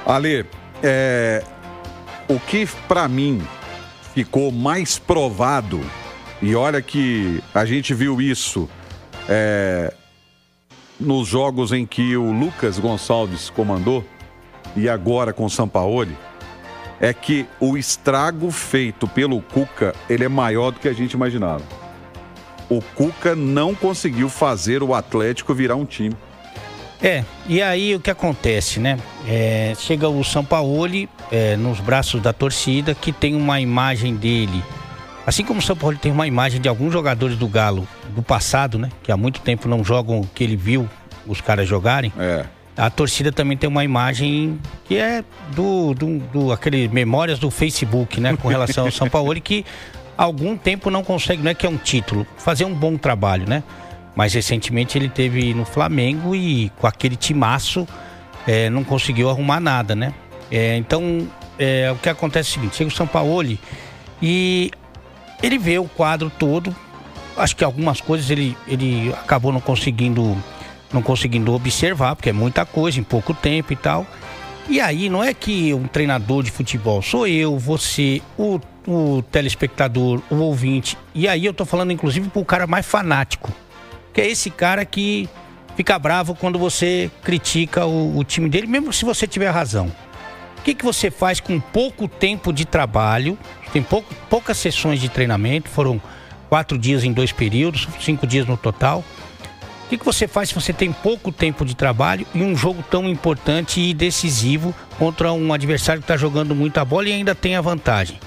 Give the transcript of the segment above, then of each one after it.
Ale, o que para mim ficou mais provado, e olha que a gente viu isso nos jogos em que o Lucas Gonçalves comandou, e agora com o Sampaoli, é que o estrago feito pelo Cuca, ele é maior do que a gente imaginava. O Cuca não conseguiu fazer o Atlético virar um time. E aí o que acontece, né? Chega o Sampaoli nos braços da torcida, que tem uma imagem dele, assim como o Sampaoli tem uma imagem de alguns jogadores do Galo do passado, né? Que há muito tempo não jogam o que ele viu os caras jogarem. A torcida também tem uma imagem que é aquele memórias do Facebook, né? Com relação ao Sampaoli, que há algum tempo não consegue, não é que é um título, fazer um bom trabalho, né? Mas recentemente ele teve no Flamengo e com aquele timaço não conseguiu arrumar nada, né? Então, o que acontece é o seguinte: chega o Sampaoli e ele vê o quadro todo. Acho que algumas coisas ele acabou não conseguindo observar, porque é muita coisa em pouco tempo e tal. E aí não é que um treinador de futebol sou eu, você, o telespectador, o ouvinte. E aí eu tô falando inclusive pro cara mais fanático, que é esse cara que fica bravo quando você critica o time dele, mesmo se você tiver razão. O que você faz com pouco tempo de trabalho? Tem poucas sessões de treinamento, foram 4 dias em 2 períodos, 5 dias no total. O que você faz se você tem pouco tempo de trabalho e um jogo tão importante e decisivo contra um adversário que está jogando muita bola e ainda tem a vantagem?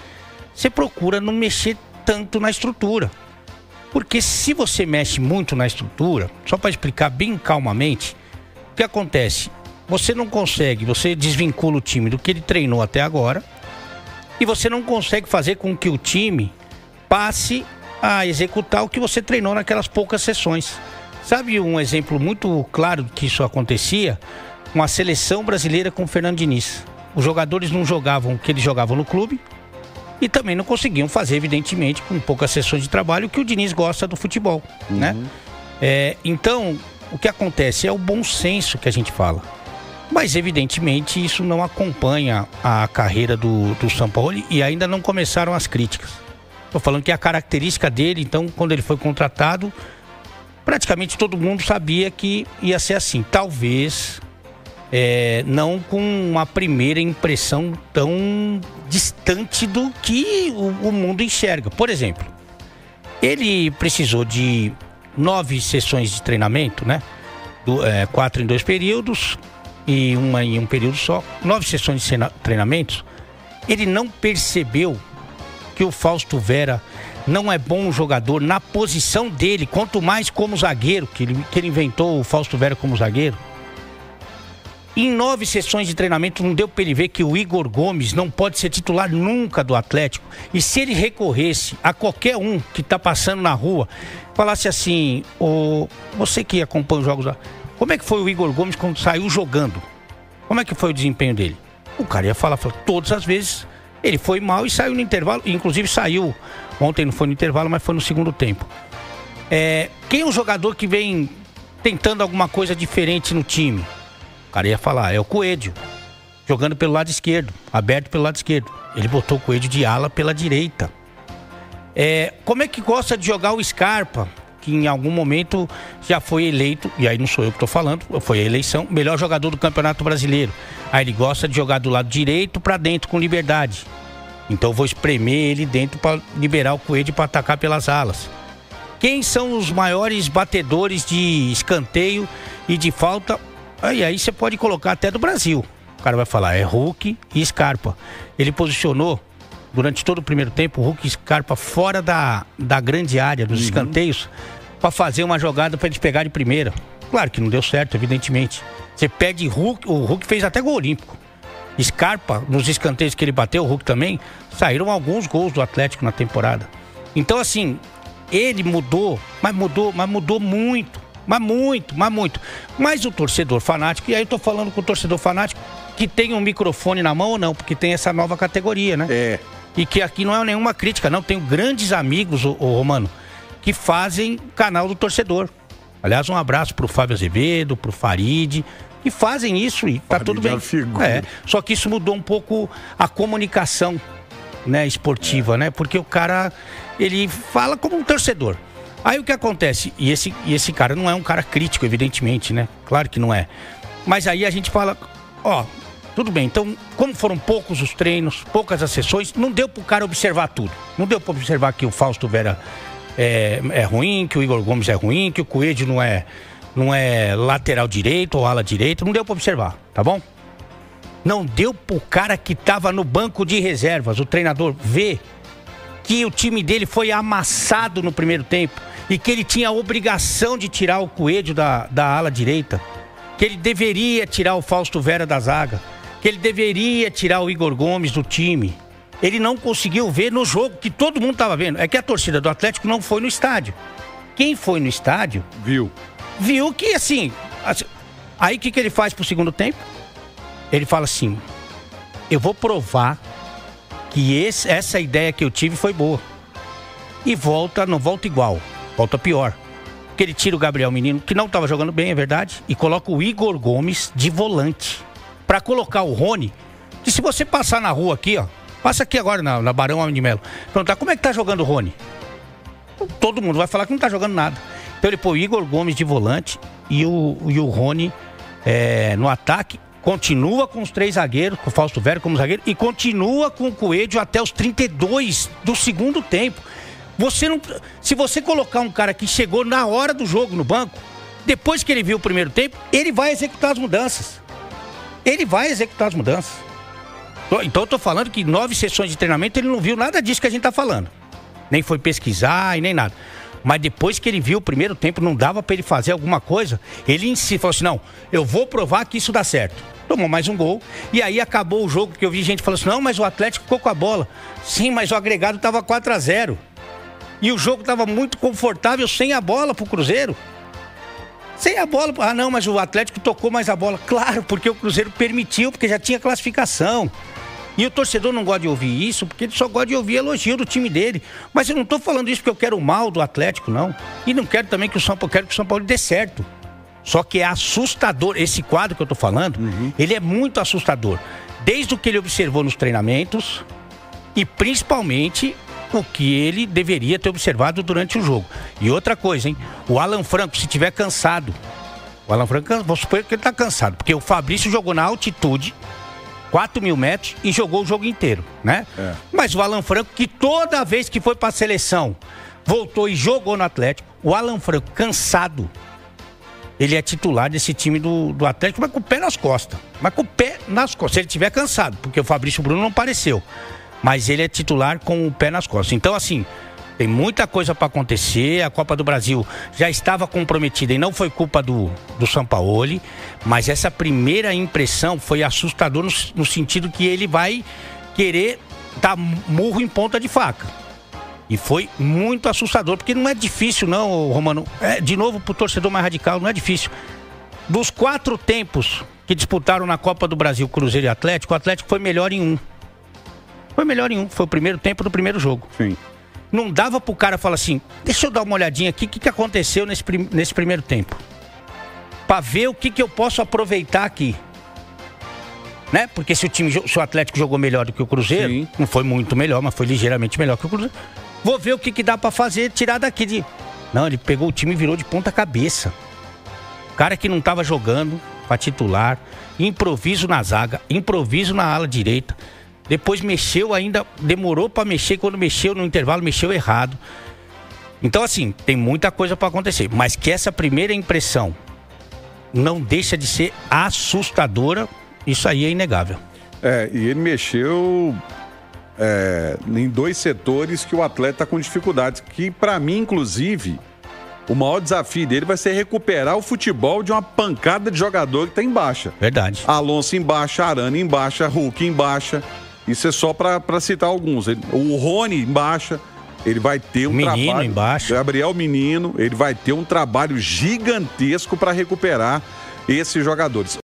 Você procura não mexer tanto na estrutura. Porque se você mexe muito na estrutura, só para explicar bem calmamente, o que acontece? Você não consegue, você desvincula o time do que ele treinou até agora e você não consegue fazer com que o time passe a executar o que você treinou naquelas poucas sessões. Sabe um exemplo muito claro que isso acontecia? Com a seleção brasileira com o Fernando Diniz. Os jogadores não jogavam o que eles jogavam no clube e também não conseguiam fazer, evidentemente, com poucas sessões de trabalho, o que o Diniz gosta do futebol, né? Então, o que acontece é o bom senso que a gente fala. Mas, evidentemente, isso não acompanha a carreira do Sampaoli e ainda não começaram as críticas. Estou falando que a característica dele, então, quando ele foi contratado, praticamente todo mundo sabia que ia ser assim. Talvez não com uma primeira impressão tão distante do que o mundo enxerga. Por exemplo, ele precisou de 9 sessões de treinamento, né? 4 em 2 períodos e uma em um período só. 9 sessões de treinamentos. Ele não percebeu que o Fausto Vera não é bom jogador na posição dele, quanto mais como zagueiro, que ele inventou o Fausto Vera como zagueiro. Em 9 sessões de treinamento não deu para ele ver que o Igor Gomes não pode ser titular nunca do Atlético. E se ele recorresse a qualquer um que está passando na rua, falasse assim: você que acompanha os jogos, como é que foi o Igor Gomes quando saiu jogando? Como é que foi o desempenho dele? O cara ia falar todas as vezes ele foi mal e saiu no intervalo, inclusive saiu ontem, não foi no intervalo, mas foi no segundo tempo. Quem é um jogador que vem tentando alguma coisa diferente no time? O cara ia falar, é o Coelho, jogando pelo lado esquerdo, aberto pelo lado esquerdo. Ele botou o Coelho de ala pela direita. Como é que gosta de jogar o Scarpa, que em algum momento já foi eleito, e aí não sou eu que estou falando, foi a eleição, melhor jogador do Campeonato Brasileiro. Aí ele gosta de jogar do lado direito para dentro com liberdade. Então eu vou espremer ele dentro para liberar o Coelho para atacar pelas alas. Quem são os maiores batedores de escanteio e de falta? Aí você pode colocar até do Brasil. O cara vai falar, é Hulk e Scarpa. Ele posicionou durante todo o primeiro tempo o Hulk e Scarpa fora da grande área, dos escanteios, para fazer uma jogada para eles pegarem de primeira. Claro que não deu certo, evidentemente. Você pede Hulk, o Hulk fez até gol olímpico. Scarpa, nos escanteios que ele bateu, o Hulk também, saíram alguns gols do Atlético na temporada. Então, assim, ele mudou, mas mudou muito. Mas o torcedor fanático, e aí eu tô falando com o torcedor fanático que tem um microfone na mão ou não, porque tem essa nova categoria, né? E que aqui não é nenhuma crítica, não. Tenho grandes amigos, Romano, que fazem canal do torcedor. Aliás, um abraço pro Fábio Azevedo, pro Farid, E fazem isso e tá tudo bem. Só que isso mudou um pouco a comunicação, né, esportiva, né? Porque o cara, ele fala como um torcedor. Aí o que acontece? E esse cara não é um cara crítico, evidentemente, né? Claro que não é. Mas aí a gente fala, ó, tudo bem, então, como foram poucos os treinos, poucas as sessões, não deu pro cara observar tudo. Não deu pra observar que o Fausto Vera é ruim, que o Igor Gomes é ruim, que o Coelho não é lateral direito ou ala direita. Não deu pra observar, tá bom? Não deu pro cara que tava no banco de reservas, o treinador, ver que o time dele foi amassado no primeiro tempo e que ele tinha a obrigação de tirar o Coelho da ala direita, que ele deveria tirar o Fausto Vera da zaga, que ele deveria tirar o Igor Gomes do time. Ele não conseguiu ver no jogo, que todo mundo estava vendo. É que a torcida do Atlético não foi no estádio. Quem foi no estádio viu que assim... Aí o que ele faz pro segundo tempo? Ele fala assim, eu vou provar que essa ideia que eu tive foi boa. E não volta igual, volta pior. Porque ele tira o Gabriel Menino, que não estava jogando bem, é verdade, e coloca o Igor Gomes de volante. Para colocar o Rony, que se você passar na rua aqui, ó, passa aqui agora na Barão Homem de Melo, perguntar como é que tá jogando o Rony. Todo mundo vai falar que não tá jogando nada. Então ele põe o Igor Gomes de volante e o Rony no ataque. Continua com os 3 zagueiros, com o Fausto Vera como zagueiro, e continua com o Coelho até os 32 do segundo tempo. Se você colocar um cara que chegou na hora do jogo no banco, depois que ele viu o primeiro tempo, ele vai executar as mudanças. Então eu tô falando que 9 sessões de treinamento ele não viu nada disso que a gente tá falando. Nem foi pesquisar e nem nada. Mas depois que ele viu o primeiro tempo, não dava para ele fazer alguma coisa. Ele em si falou assim, não, eu vou provar que isso dá certo. Tomou mais um gol. E aí acabou o jogo, porque eu vi gente falando assim, não, mas o Atlético ficou com a bola. Sim, mas o agregado tava 4-0. E o jogo tava muito confortável sem a bola pro Cruzeiro. Sem a bola. Ah, não, mas o Atlético tocou mais a bola. Claro, porque o Cruzeiro permitiu, porque já tinha classificação. E o torcedor não gosta de ouvir isso, porque ele só gosta de ouvir elogio do time dele. Mas eu não estou falando isso porque eu quero o mal do Atlético, não. E não quero também que o São Paulo dê certo. Só que é assustador. Esse quadro que eu estou falando, ele é muito assustador. Desde o que ele observou nos treinamentos e principalmente o que ele deveria ter observado durante o jogo. E outra coisa, hein? O Alan Franco, se tiver cansado, o Alan Franco, vou supor que ele está cansado, porque o Fabrício jogou na altitude, 4.000 metros, e jogou o jogo inteiro, né? Mas o Alan Franco, que toda vez que foi para a seleção, voltou e jogou no Atlético, o Alan Franco, cansado, ele é titular desse time do Atlético, mas com o pé nas costas. Se ele estiver cansado, porque o Fabrício Bruno não apareceu. Mas ele é titular com o pé nas costas. Então, assim, tem muita coisa para acontecer. A Copa do Brasil já estava comprometida e não foi culpa do Sampaoli. Mas essa primeira impressão foi assustador no sentido que ele vai querer dar murro em ponta de faca. E foi muito assustador, porque não é difícil não, Romano. De novo, pro torcedor mais radical, não é difícil. Dos 4 tempos que disputaram na Copa do Brasil, Cruzeiro e Atlético, o Atlético foi melhor em um. Foi o primeiro tempo do primeiro jogo. Sim. Não dava pro cara falar assim, deixa eu dar uma olhadinha aqui, o que aconteceu nesse primeiro tempo. Pra ver o que eu posso aproveitar aqui. Né? Porque se o Atlético jogou melhor do que o Cruzeiro, sim, não foi muito melhor, mas foi ligeiramente melhor que o Cruzeiro. Vou ver o que dá pra fazer, tirar daqui. Não, ele pegou o time e virou de ponta cabeça. O cara que não tava jogando pra titular, improviso na zaga, improviso na ala direita. Depois mexeu ainda, demorou para mexer, quando mexeu no intervalo, mexeu errado. Então, assim, tem muita coisa para acontecer. Mas que essa primeira impressão não deixa de ser assustadora, isso aí é inegável. E ele mexeu em 2 setores que o atleta está com dificuldades. Que, para mim, inclusive, o maior desafio dele vai ser recuperar o futebol de uma pancada de jogador que está em baixa. Verdade. Alonso em baixa, Arana em baixa, Hulk em baixa. Isso é só para citar alguns. O Rony em baixa, ele vai ter um Menino trabalho... em baixa. Gabriel Menino, ele vai ter um trabalho gigantesco para recuperar esses jogadores.